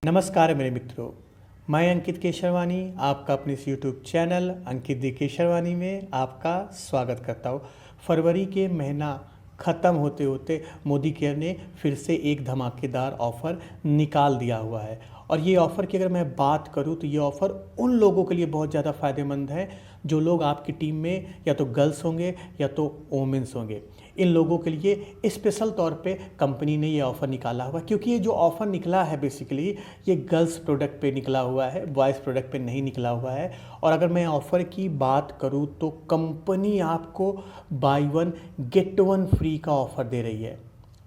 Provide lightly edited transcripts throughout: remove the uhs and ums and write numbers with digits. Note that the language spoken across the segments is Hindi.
नमस्कार मेरे मित्रों, मैं अंकित केशरवानी आपका अपने इस यूट्यूब चैनल अंकित दी केशरवानी में आपका स्वागत करता हूँ। फरवरी के महीना ख़त्म होते होते मोदी केयर ने फिर से एक धमाकेदार ऑफ़र निकाल दिया हुआ है और ये ऑफ़र की अगर मैं बात करूँ तो ये ऑफ़र उन लोगों के लिए बहुत ज़्यादा फ़ायदेमंद है जो लोग आपकी टीम में या तो गर्ल्स होंगे या तो वोमेंस होंगे। इन लोगों के लिए स्पेशल तौर पे कंपनी ने ये ऑफ़र निकाला हुआ, क्योंकि ये जो ऑफ़र निकला है बेसिकली ये गर्ल्स प्रोडक्ट पे निकला हुआ है, बॉयज़ प्रोडक्ट पे नहीं निकला हुआ है। और अगर मैं ऑफ़र की बात करूँ तो कंपनी आपको by one get one free का ऑफ़र दे रही है।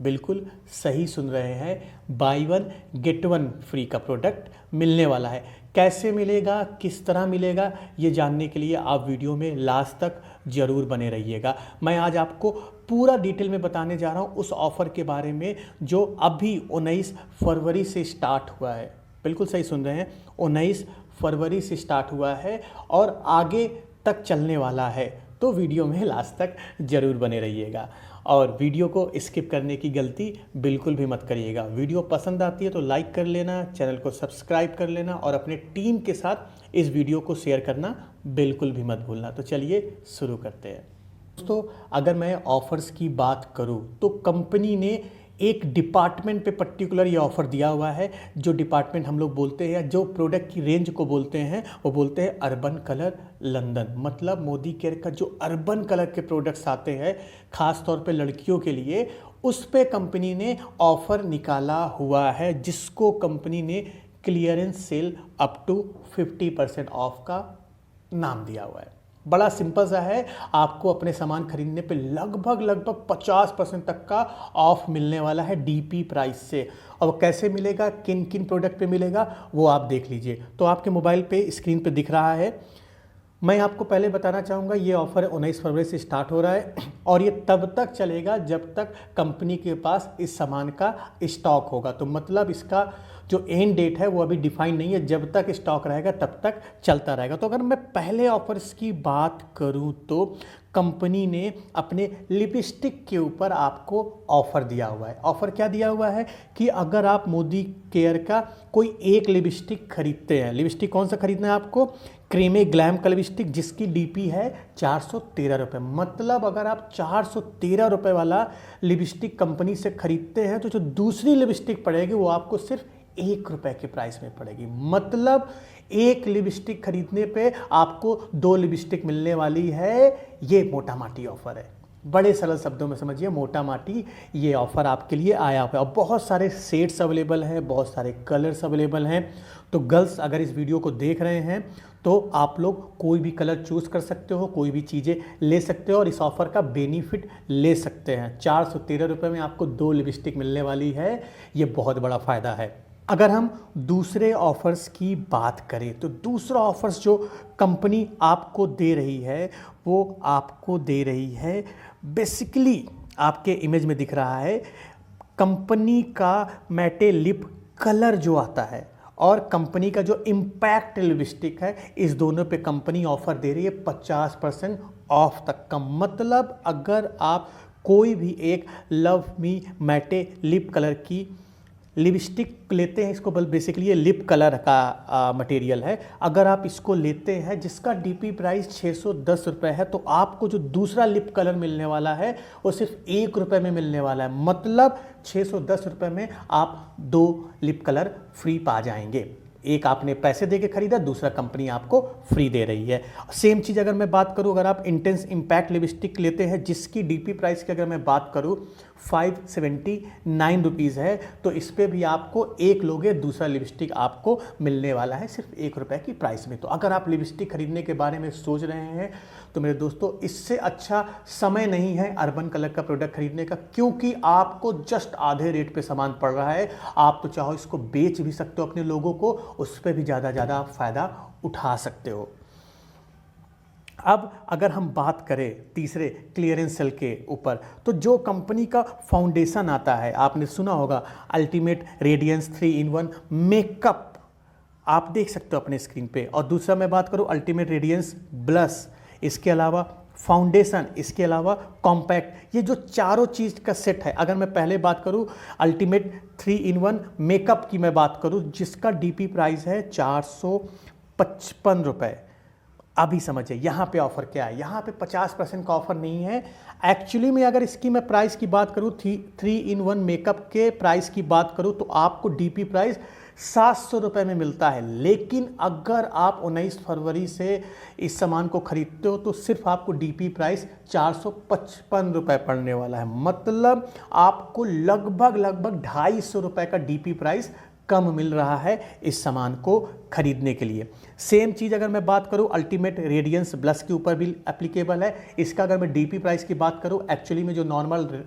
बिल्कुल सही सुन रहे हैं, by one get one free का प्रोडक्ट मिलने वाला है। कैसे मिलेगा, किस तरह मिलेगा, ये जानने के लिए आप वीडियो में लास्ट तक ज़रूर बने रहिएगा। मैं आज आपको पूरा डिटेल में बताने जा रहा हूँ उस ऑफ़र के बारे में जो अभी 19 फरवरी से स्टार्ट हुआ है। बिल्कुल सही सुन रहे हैं, 19 फरवरी से स्टार्ट हुआ है और आगे तक चलने वाला है। तो वीडियो में लास्ट तक ज़रूर बने रहिएगा और वीडियो को स्किप करने की गलती बिल्कुल भी मत करिएगा। वीडियो पसंद आती है तो लाइक कर लेना, चैनल को सब्सक्राइब कर लेना और अपने टीम के साथ इस वीडियो को शेयर करना बिल्कुल भी मत भूलना। तो चलिए शुरू करते हैं। दोस्तों, अगर मैं ऑफ़र्स की बात करूं तो कंपनी ने एक डिपार्टमेंट पे पर्टिकुलर ये ऑफ़र दिया हुआ है। जो डिपार्टमेंट हम लोग बोलते हैं, जो प्रोडक्ट की रेंज को बोलते हैं, वो बोलते हैं अर्बन कलर लंदन। मतलब मोदी केयर का जो अर्बन कलर के प्रोडक्ट्स आते हैं ख़ास तौर पे लड़कियों के लिए, उस पे कंपनी ने ऑफ़र निकाला हुआ है जिसको कंपनी ने clearance sale up to 50% off का नाम दिया हुआ है। बड़ा सिंपल सा है, आपको अपने सामान खरीदने पे लगभग 50% तक का ऑफ मिलने वाला है डीपी प्राइस से। और कैसे मिलेगा, किन किन प्रोडक्ट पे मिलेगा, वो आप देख लीजिए। तो आपके मोबाइल पे स्क्रीन पे दिख रहा है। मैं आपको पहले बताना चाहूँगा ये ऑफ़र 19 फरवरी से स्टार्ट हो रहा है और ये तब तक चलेगा जब तक कंपनी के पास इस सामान का स्टॉक होगा। तो मतलब इसका जो एंड डेट है वो अभी डिफाइन नहीं है, जब तक स्टॉक रहेगा तब तक चलता रहेगा। तो अगर मैं पहले ऑफ़र्स की बात करूँ तो कंपनी ने अपने लिपस्टिक के ऊपर आपको ऑफ़र दिया हुआ है। ऑफ़र क्या दिया हुआ है कि अगर आप मोदी केयर का कोई एक लिपस्टिक खरीदते हैं, लिपस्टिक कौन सा खरीदना है आपको, क्रीमी ग्लैम का लिपस्टिक जिसकी डीपी है 413 रुपये। मतलब अगर आप 413 रुपये वाला लिपस्टिक कंपनी से खरीदते हैं तो जो दूसरी लिपस्टिक पड़ेगी वो आपको सिर्फ 1 रुपये के प्राइस में पड़ेगी। मतलब एक लिपस्टिक खरीदने पे आपको 2 लिपस्टिक मिलने वाली है। ये मोटा माटी ऑफ़र है। बड़े सरल शब्दों में समझिए, मोटा माटी ये ऑफ़र आपके लिए आया हुआ है और बहुत सारे शेड्स अवेलेबल हैं, बहुत सारे कलर्स अवेलेबल हैं। तो गर्ल्स अगर इस वीडियो को देख रहे हैं तो आप लोग कोई भी कलर चूज़ कर सकते हो, कोई भी चीज़ें ले सकते हो और इस ऑफ़र का बेनिफिट ले सकते हैं। 413 रुपये में आपको 2 लिपस्टिक मिलने वाली है, ये बहुत बड़ा फ़ायदा है। अगर हम दूसरे ऑफ़र्स की बात करें तो दूसरा ऑफ़र्स जो कंपनी आपको दे रही है वो आपको दे रही है, बेसिकली आपके इमेज में दिख रहा है, कंपनी का मैटे लिप कलर जो आता है और कंपनी का जो इम्पैक्ट लिपस्टिक है, इस दोनों पे कंपनी ऑफ़र दे रही है 50% ऑफ तक का। मतलब अगर आप कोई भी एक लव मी मैटे लिप कलर की लिपस्टिक लेते हैं, इसको बेसिकली ये लिप कलर का मटेरियल है, अगर आप इसको लेते हैं जिसका डीपी प्राइस 610 रुपये है तो आपको जो दूसरा लिप कलर मिलने वाला है वो सिर्फ 1 रुपये में मिलने वाला है। मतलब 610 रुपये में आप 2 लिप कलर फ्री पा जाएंगे। एक आपने पैसे दे के खरीदा, दूसरा कंपनी आपको फ्री दे रही है। सेम चीज़ अगर मैं बात करूं, अगर आप इंटेंस इम्पैक्ट लिपस्टिक लेते हैं जिसकी डीपी प्राइस की अगर मैं बात करूं 579 रुपीज़ है, तो इस पर भी आपको एक लोगे, दूसरा लिपस्टिक आपको मिलने वाला है सिर्फ 1 रुपये की प्राइस में। तो अगर आप लिपस्टिक खरीदने के बारे में सोच रहे हैं तो मेरे दोस्तों इससे अच्छा समय नहीं है अर्बन कलर का प्रोडक्ट खरीदने का, क्योंकि आपको जस्ट आधे रेट पे सामान पड़ रहा है। आप तो चाहो इसको बेच भी सकते हो अपने लोगों को, उस पर भी ज़्यादा आप फ़ायदा उठा सकते हो। अब अगर हम बात करें तीसरे क्लियरेंस सेल के ऊपर, तो जो कंपनी का फाउंडेशन आता है, आपने सुना होगा अल्टीमेट रेडियंस 3-in-1 मेकअप, आप देख सकते हो अपने स्क्रीन पे। और दूसरा मैं बात करूं अल्टीमेट रेडियंस ब्लश, इसके अलावा फाउंडेशन, इसके अलावा कॉम्पैक्ट, ये जो चारों चीज़ का सेट है। अगर मैं पहले बात करूं अल्टीमेट 3-in-1 मेकअप की मैं बात करूं, जिसका डीपी प्राइस है 455 रुपये। अभी समझिए यहाँ पे ऑफ़र क्या है। यहाँ पे 50% का ऑफ़र नहीं है। एक्चुअली में अगर इसकी मैं प्राइस की बात करूँ, 3-in-1 मेकअप के प्राइस की बात करूँ, तो आपको डीपी प्राइस 700 रुपये में मिलता है। लेकिन अगर आप 19 फरवरी से इस सामान को खरीदते हो तो सिर्फ आपको डीपी प्राइस 455 रुपये पड़ने वाला है। मतलब आपको लगभग 250 रुपये का डीपी प्राइस कम मिल रहा है इस सामान को खरीदने के लिए। सेम चीज़ अगर मैं बात करूं अल्टीमेट रेडियंस ब्लश के ऊपर भी एप्लीकेबल है। इसका अगर मैं डीपी प्राइस की बात करूं, एक्चुअली में जो नॉर्मल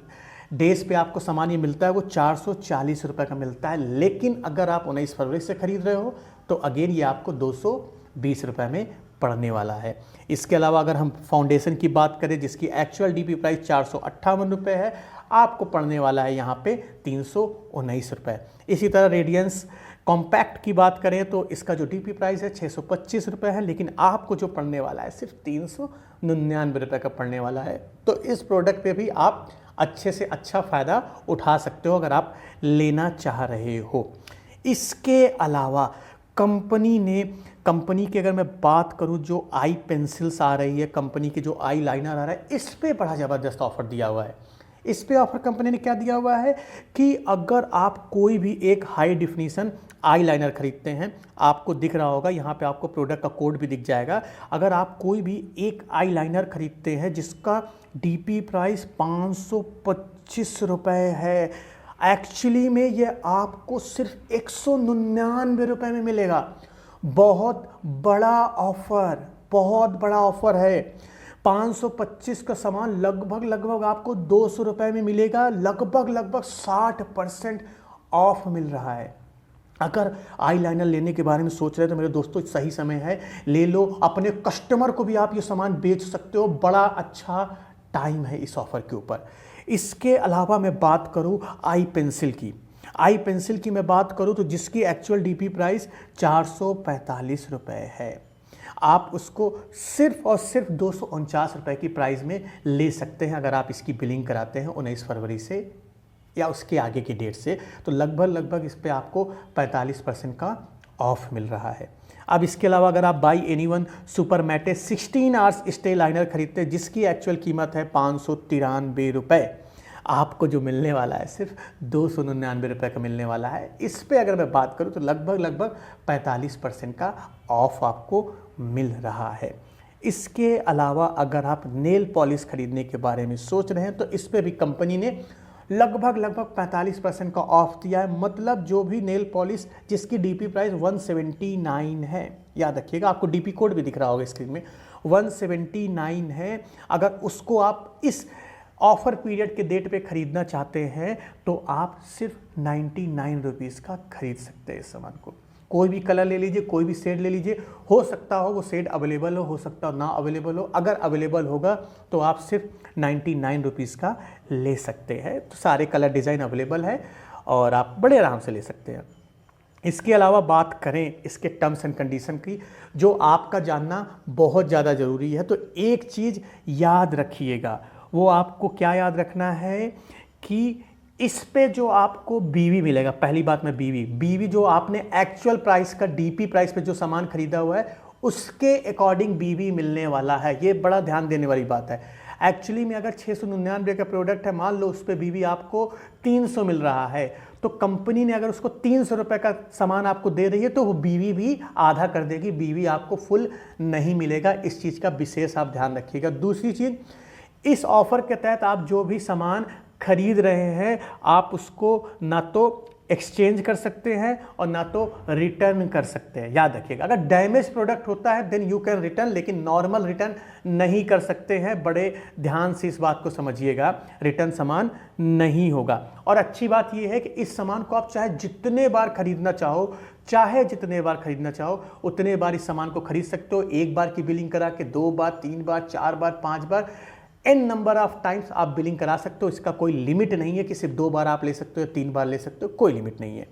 डेज पे आपको सामान ये मिलता है वो 440 रुपये का मिलता है। लेकिन अगर आप 19 फरवरी से खरीद रहे हो तो अगेन ये आपको 220 रुपये में पड़ने वाला है। इसके अलावा अगर हम फाउंडेशन की बात करें, जिसकी एक्चुअल डीपी प्राइस 458 रुपये है, आपको पड़ने वाला है यहाँ पे 319 रुपये। इसी तरह रेडियंस कॉम्पैक्ट की बात करें तो इसका जो डीपी प्राइस है 625 रुपये है, लेकिन आपको जो पड़ने वाला है सिर्फ 399 रुपये का पड़ने वाला है। तो इस प्रोडक्ट पे भी आप अच्छे से अच्छा फ़ायदा उठा सकते हो अगर आप लेना चाह रहे हो। इसके अलावा कंपनी की अगर मैं बात करूं, जो आई पेंसिल्स आ रही है, कंपनी के जो आई लाइनर आ रहा है, इस पे बड़ा ज़बरदस्त ऑफ़र दिया हुआ है। इस पे ऑफ़र कंपनी ने क्या दिया हुआ है कि अगर आप कोई भी एक हाई डिफिनीशन आई लाइनर खरीदते हैं, आपको दिख रहा होगा यहाँ पे, आपको प्रोडक्ट का कोड भी दिख जाएगा। अगर आप कोई भी एक आई लाइनर खरीदते हैं जिसका डीपी प्राइस 525 रुपये है, एक्चुअली में ये आपको सिर्फ 199 रुपये में मिलेगा। बहुत बड़ा ऑफ़र है। 525 का सामान लगभग आपको 200 रुपये में मिलेगा। लगभग 60% ऑफ मिल रहा है। अगर आई लाइनर लेने के बारे में सोच रहे हैं तो मेरे दोस्तों सही समय है, ले लो। अपने कस्टमर को भी आप ये सामान बेच सकते हो। बड़ा अच्छा टाइम है इस ऑफ़र के ऊपर। इसके अलावा मैं बात करूं आई पेंसिल की मैं बात करूं तो जिसकी एक्चुअल डीपी प्राइस 445 रुपये है, आप उसको सिर्फ और सिर्फ 249 रुपये की प्राइस में ले सकते हैं। अगर आप इसकी बिलिंग कराते हैं 19 फरवरी से या उसके आगे की डेट से, तो लगभग इस पे आपको 45% का ऑफ मिल रहा है। अब इसके अलावा अगर आप by anyone super matte 16 hours stay liner खरीदते हैं, जिसकी एक्चुअल कीमत है 593 रुपये, आपको जो मिलने वाला है सिर्फ 299 रुपये का मिलने वाला है। इस पे अगर मैं बात करूं तो लगभग 45% का ऑफ आपको मिल रहा है। इसके अलावा अगर आप नेल पॉलिश खरीदने के बारे में सोच रहे हैं तो इस पे भी कंपनी ने लगभग 45% का ऑफ दिया है। मतलब जो भी नेल पॉलिश जिसकी डीपी प्राइस 179 है, याद रखिएगा, आपको डीपी कोड भी दिख रहा होगा स्क्रीन में, 179 है। अगर उसको आप इस ऑफ़र पीरियड के डेट पे ख़रीदना चाहते हैं तो आप सिर्फ 99 रुपीज़ का खरीद सकते हैं इस सामान को। कोई भी कलर ले लीजिए, कोई भी शेड ले लीजिए, हो सकता हो वो शेड अवेलेबल हो सकता हो ना अवेलेबल हो। अगर अवेलेबल होगा तो आप सिर्फ 99 रुपीज़ का ले सकते हैं। तो सारे कलर डिज़ाइन अवेलेबल है और आप बड़े आराम से ले सकते हैं। इसके अलावा बात करें इसके टर्म्स एंड कंडीशन की, जो आपका जानना बहुत ज़्यादा ज़रूरी है। तो एक चीज़ याद रखिएगा, वो आपको क्या याद रखना है कि इस पे जो आपको बीवी मिलेगा, पहली बात में बीवी जो आपने एक्चुअल प्राइस का डीपी प्राइस पे जो सामान खरीदा हुआ है उसके अकॉर्डिंग बीवी मिलने वाला है। ये बड़ा ध्यान देने वाली बात है। एक्चुअली में अगर 699 का प्रोडक्ट है, मान लो उस पर बीवी आपको 300 मिल रहा है, तो कंपनी ने अगर उसको 300 रुपये का सामान आपको दे रही है तो वो बीवी भी आधा कर देगी, बीवी आपको फुल नहीं मिलेगा। इस चीज़ का विशेष आप ध्यान रखिएगा। दूसरी चीज़, इस ऑफ़र के तहत आप जो भी सामान खरीद रहे हैं आप उसको ना तो एक्सचेंज कर सकते हैं और ना तो रिटर्न कर सकते हैं। याद रखिएगा, अगर डैमेज प्रोडक्ट होता है देन यू कैन रिटर्न, लेकिन नॉर्मल रिटर्न नहीं कर सकते हैं। बड़े ध्यान से इस बात को समझिएगा, रिटर्न सामान नहीं होगा। और अच्छी बात यह है कि इस सामान को आप चाहे जितने बार खरीदना चाहो उतने बार इस सामान को खरीद सकते हो। एक बार की बिलिंग करा के 2 बार, 3 बार, 4 बार, 5 बार, n नंबर ऑफ टाइम्स आप बिलिंग करा सकते हो। इसका कोई लिमिट नहीं है कि सिर्फ 2 बार आप ले सकते हो, 3 बार ले सकते हो, कोई लिमिट नहीं है।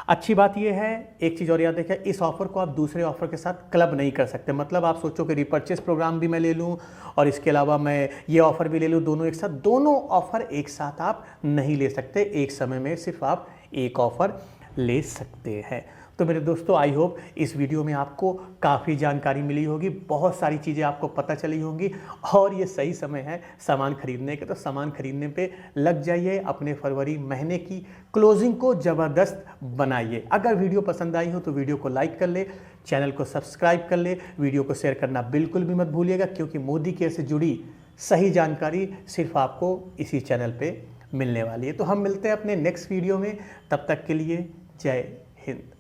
अच्छी बात यह है, एक चीज़ और याद रखिए, इस ऑफ़र को आप दूसरे ऑफ़र के साथ क्लब नहीं कर सकते। मतलब आप सोचो कि रिपर्चेस प्रोग्राम भी मैं ले लूँ और इसके अलावा मैं ये ऑफ़र भी ले लूँ, दोनों एक साथ, दोनों ऑफ़र एक साथ आप नहीं ले सकते। एक समय में सिर्फ आप एक ऑफ़र ले सकते हैं। तो मेरे दोस्तों, आई होप इस वीडियो में आपको काफ़ी जानकारी मिली होगी, बहुत सारी चीज़ें आपको पता चली होंगी और ये सही समय है सामान खरीदने के। तो सामान खरीदने पे लग जाइए, अपने फरवरी महीने की क्लोजिंग को ज़बरदस्त बनाइए। अगर वीडियो पसंद आई हो तो वीडियो को लाइक कर ले, चैनल को सब्सक्राइब कर ले, वीडियो को शेयर करना बिल्कुल भी मत भूलिएगा, क्योंकि मोदी केयर से जुड़ी सही जानकारी सिर्फ आपको इसी चैनल पर मिलने वाली है। तो हम मिलते हैं अपने नेक्स्ट वीडियो में, तब तक के लिए जय हिंद।